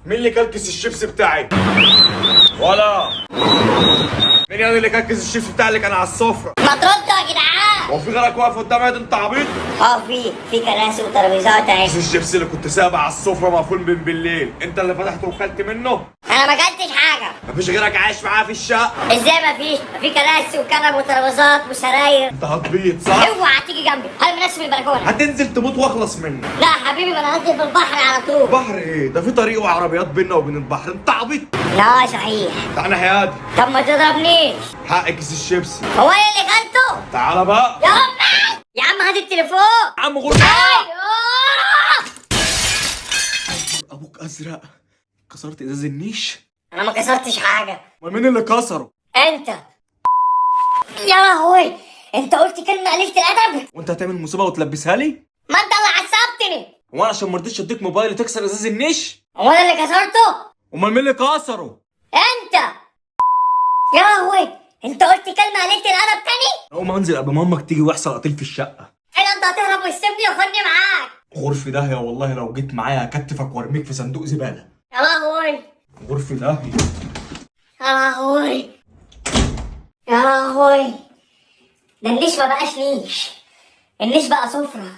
مين اللي كلكس الشيبسي بتاعي؟ ولا مين يعني اللي كلكس الشيبسي بتاعي اللي كان على السفرة؟ ما تردوا يا جدعان. هو في غيرك واقف قدامي انت عبيط؟ في كراسي وترابيزات اهي. كيس الشيبسي اللي كنت سايبه على السفرة مقفول من بالليل، انت اللي فتحته وكلت منه؟ انا ما اكلتش حاجه. مفيش غيرك عايش معايا في الشقة؟ ازاي ما فيش؟ في كراسي وكنب وترابيزات وسراير. انت هتبيض صح؟ اوعى تيجي جنبي، انا مناسب البلكونه. هتنزل تموت واخلص منك. لا حبيبي، ما انا هنزل في البحر على طول. بحر ايه؟ ده في طريق وعربيات بينا وبين البحر، انت عبيط؟ لا صحيح. تعالى هادي. طب ما تضربنيش. حق كيس الشيبسي. هو ايه اللي كلته؟ تعالى بقى. يا امي يا عم هات التليفون. يا عم غور. ايوه. ابوك ازرق، كسرت ازاز النيش. انا ما كسرتش حاجه. امال مين اللي كسره؟ انت. يا لهوي، انت قلت كلمه قليله الادب. وانت هتعمل مصيبه وتلبسها لي؟ ما انت اللي عصبتني. هو انا عشان ما رضيتش اديك موبايل تكسر ازاز النيش؟ هو انا اللي كسرته؟ امال مين اللي كسره؟ انت. يا لهوي، انت قلت كلمه قليله الادب تاني. اقوم انزل قبل ما امك تيجي ويحصل قتيل في الشقه. ايه ده، انت هتهرب وتسيبني وخدني معاك؟ غرفة داهية والله، لو جيت معايا هكتفك وارميك في صندوق زبالة. يا لهوي. غرفة داهية. يا لهوي. يا لهوي، ده النيش ما بقاش نيش، النيش بقى سفرة.